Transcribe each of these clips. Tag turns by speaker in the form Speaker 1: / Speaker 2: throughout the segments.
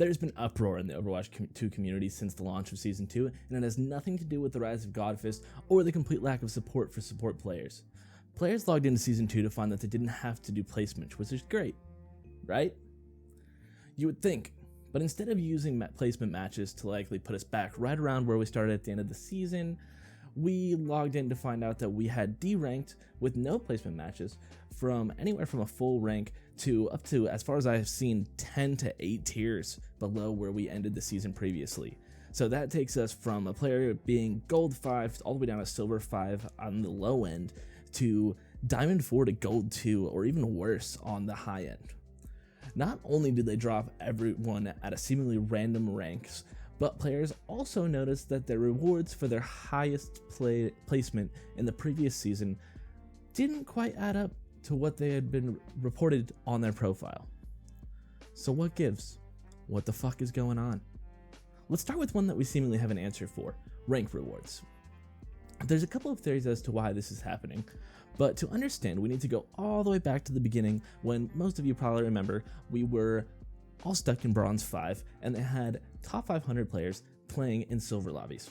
Speaker 1: There's been uproar in the Overwatch 2 community since the launch of Season 2, and it has nothing to do with the rise of Godfist or the complete lack of support for support players. Players logged into Season 2 to find that they didn't have to do placement, which is great, right? You would think, but instead of using placement matches to likely put us back right around where we started at the end of the season, we logged in to find out that we had D-ranked with no placement matches from anywhere from a full rank to up to, as far as I've seen, 10 to 8 tiers below where we ended the season previously. So that takes us from a player being gold 5 all the way down to silver 5 on the low end to diamond 4 to gold 2, or even worse on the high end. Not only did they drop everyone at a seemingly random ranks, but players also noticed that their rewards for their highest placement in the previous season didn't quite add up to what they had been reported on their profile. So what gives? What the fuck is going on? Let's start with one that we seemingly have an answer for: rank rewards. There's a couple of theories as to why this is happening, but to understand we need to go all the way back to the beginning when most of you probably remember we were all stuck in bronze 5 and they had top 500 players playing in silver lobbies.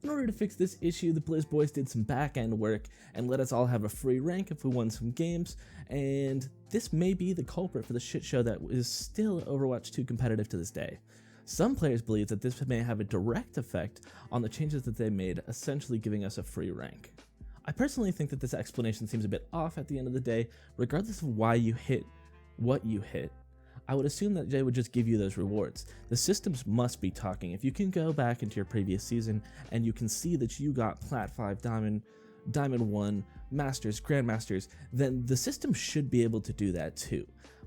Speaker 1: In order to fix this issue, the Blizz Boys did some back-end work and let us all have a free rank if we won some games, and this may be the culprit for the shit show that is still Overwatch 2 competitive to this day. Some players believe that this may have a direct effect on the changes that they made, essentially giving us a free rank. I personally think that this explanation seems a bit off at the end of the day. Regardless of why you hit what you hit, I would assume that they would just give you those rewards. The systems must be talking. If you can go back into your previous season and you can see that you got Plat 5, Diamond 1, Masters, Grandmasters, then the system should be able to do that too.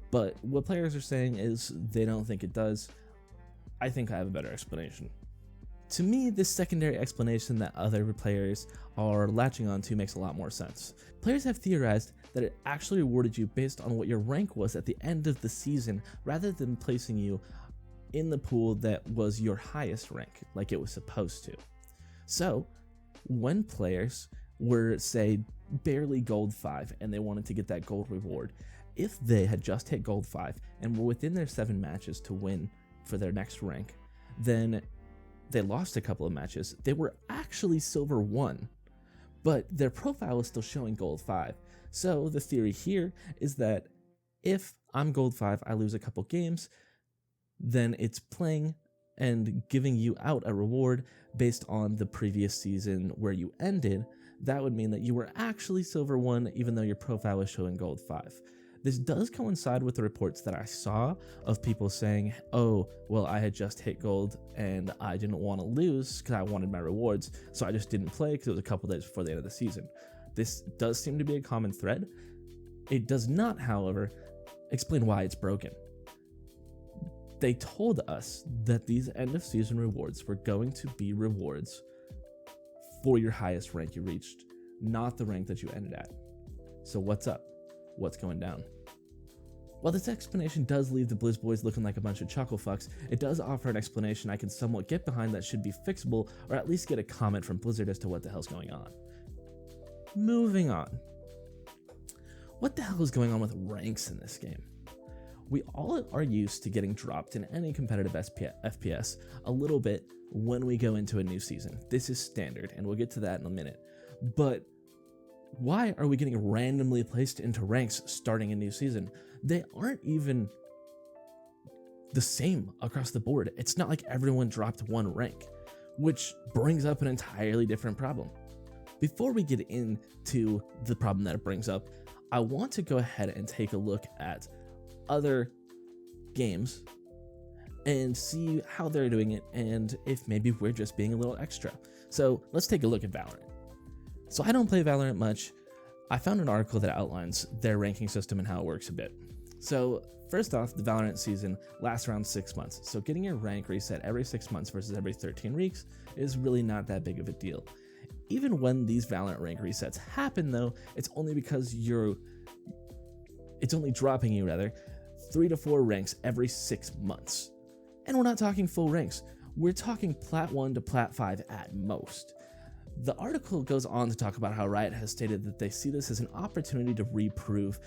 Speaker 1: But what players are saying is they don't think it does. I think I have a better explanation. To me, this secondary explanation that other players are latching onto makes a lot more sense. Players have theorized that it actually rewarded you based on what your rank was at the end of the season, rather than placing you in the pool that was your highest rank, like it was supposed to. So, when players were, say, barely gold 5 and they wanted to get that gold reward, if they had just hit gold 5 and were within their 7 matches to win for their next rank, then they lost a couple of matches. They were actually silver 1, but their profile was still showing gold 5. So the theory here is that if I'm gold 5, I lose a couple games, then it's playing and giving you out a reward based on the previous season where you ended. That would mean that you were actually silver 1 even though your profile was showing gold 5. This does coincide with the reports that I saw of people saying, oh, well, I had just hit gold and I didn't want to lose because I wanted my rewards, so I just didn't play because it was a couple days before the end of the season. This does seem to be a common thread. It does not, however, explain why it's broken. They told us that these end of season rewards were going to be rewards for your highest rank you reached, not the rank that you ended at. So what's up? What's going down? While this explanation does leave the Blizz Boys looking like a bunch of chuckle fucks, it does offer an explanation I can somewhat get behind that should be fixable, or at least get a comment from Blizzard as to what the hell's going on. Moving on. What the hell is going on with ranks in this game? We all are used to getting dropped in any competitive FPS a little bit when we go into a new season. This is standard, and we'll get to that in a minute. But why are we getting randomly placed into ranks starting a new season? They aren't even the same across the board. It's not like everyone dropped one rank, which brings up an entirely different problem. Before we get into the problem that it brings up, I want to go ahead and take a look at other games and see how they're doing it and if maybe we're just being a little extra. So let's take a look at Valorant. So I don't play Valorant much. I found an article that outlines their ranking system and how it works a bit. So first off, the Valorant season lasts around 6 months. So getting your rank reset every 6 months versus every 13 weeks is really not that big of a deal. Even when these Valorant rank resets happen though, it's only because it's only dropping you 3 to 4 ranks every 6 months. And we're not talking full ranks. We're talking Plat 1 to Plat 5 at most. The article goes on to talk about how Riot has stated that they see this as an opportunity to reprove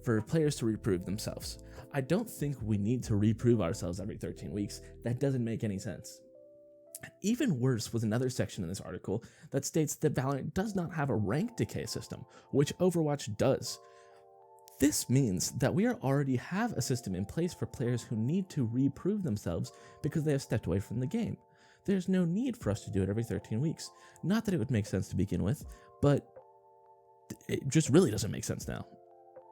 Speaker 1: for players to reprove themselves. I don't think we need to reprove ourselves every 13 weeks. That doesn't make any sense. Even worse was another section in this article that states that Valorant does not have a rank decay system, which Overwatch does. This means that we already have a system in place for players who need to reprove themselves because they have stepped away from the game. There's no need for us to do it every 13 weeks. Not that it would make sense to begin with, but it just really doesn't make sense now.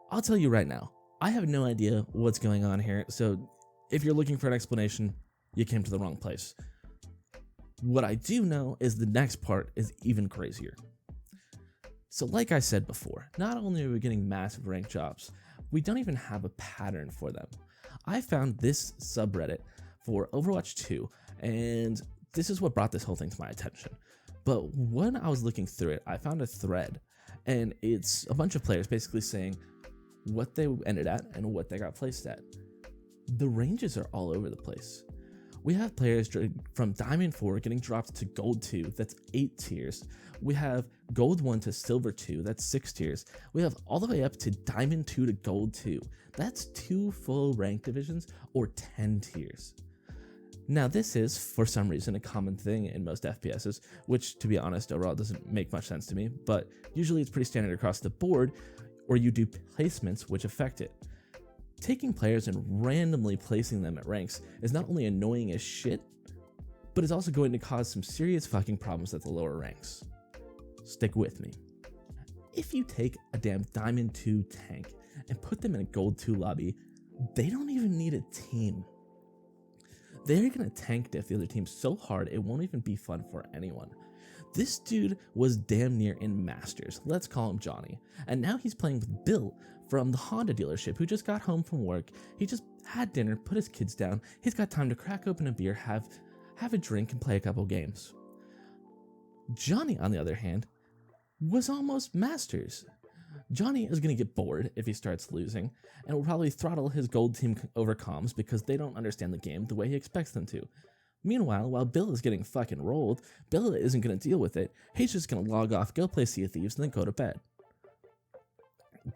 Speaker 1: I'll tell you right now, I have no idea what's going on here, so if you're looking for an explanation, you came to the wrong place. What I do know is the next part is even crazier. So like I said before, not only are we getting massive rank drops, we don't even have a pattern for them. I found this subreddit for Overwatch 2, and this is what brought this whole thing to my attention. But when I was looking through it, I found a thread, and it's a bunch of players basically saying what they ended at and what they got placed at. The ranges are all over the place. We have players from Diamond 4 getting dropped to Gold 2, that's 8 tiers. We have Gold 1 to Silver 2, that's 6 tiers. We have all the way up to Diamond 2 to Gold 2, that's 2 full rank divisions or 10 tiers. Now this is, for some reason, a common thing in most FPSs, which to be honest overall doesn't make much sense to me, but usually it's pretty standard across the board, or you do placements which affect it. Taking players and randomly placing them at ranks is not only annoying as shit, but it's also going to cause some serious fucking problems at the lower ranks. Stick with me. If you take a damn Diamond 2 tank and put them in a Gold 2 lobby, they don't even need a team. They're gonna tank diff the other team so hard it won't even be fun for anyone. This dude was damn near in Masters, let's call him Johnny, and now he's playing with Bill from the Honda dealership who just got home from work. He just had dinner, put his kids down, he's got time to crack open a beer, have a drink, and play a couple games. Johnny, on the other hand, was almost Masters. Johnny is going to get bored if he starts losing, and will probably throttle his gold team over comms because they don't understand the game the way he expects them to. Meanwhile, while Bill is getting fucking rolled, Bill isn't going to deal with it. He's just going to log off, go play Sea of Thieves, and then go to bed.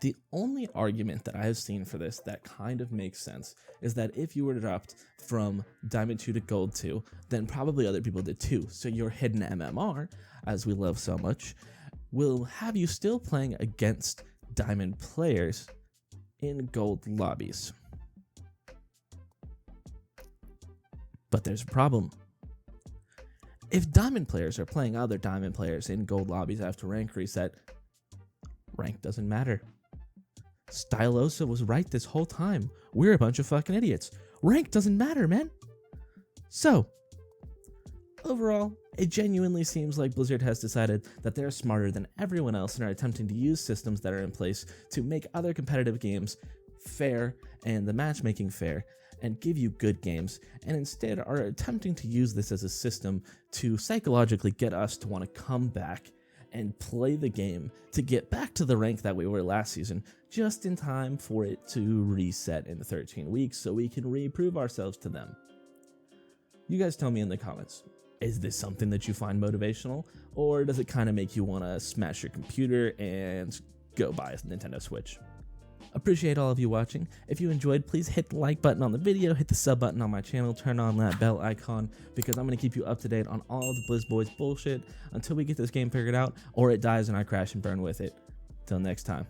Speaker 1: The only argument that I have seen for this that kind of makes sense is that if you were dropped from Diamond 2 to Gold 2, then probably other people did too. So your hidden MMR, as we love so much, will have you still playing against Diamond players in Gold lobbies. But there's a problem. If Diamond players are playing other Diamond players in Gold lobbies after rank reset, rank doesn't matter. Stylosa was right this whole time. We're a bunch of fucking idiots. Rank doesn't matter, man. So, overall, it genuinely seems like Blizzard has decided that they're smarter than everyone else and are attempting to use systems that are in place to make other competitive games fair and the matchmaking fair and give you good games, and instead are attempting to use this as a system to psychologically get us to want to come back and play the game to get back to the rank that we were last season, just in time for it to reset in 13 weeks so we can reprove ourselves to them. You guys tell me in the comments, is this something that you find motivational, or does it kind of make you want to smash your computer and go buy a Nintendo Switch? Appreciate all of you watching. If you enjoyed, please hit the like button on the video, hit the sub button on my channel, turn on that bell icon, because I'm going to keep you up to date on all the Blizz Boys bullshit until we get this game figured out, or it dies and I crash and burn with it. Till next time.